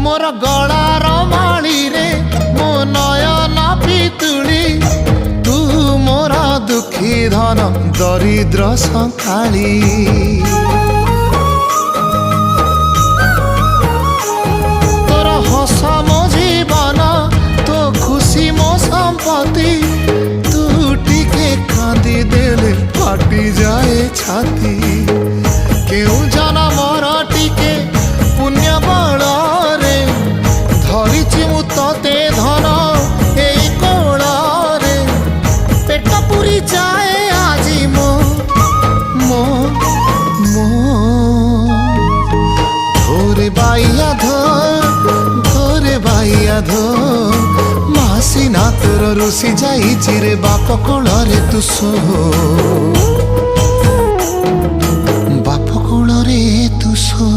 मोर गलार माली रे मो नयन पितुली तू मोर दुखी धन दरिद्र संकाली तोर हस मो जीवन तो खुशी मो संपत्ति तू टिके कांदी देले फाटी जाए छाती केउ जनमर टिके पुण्य बल रे धरिछि मु तते धन एई कोल रे पेट पुरी जाए आजी मो मो मो धोरे बाइया धोरे बाइया धो मासी ना तोर रुसी जाई रे बाप कोल रे तू सो।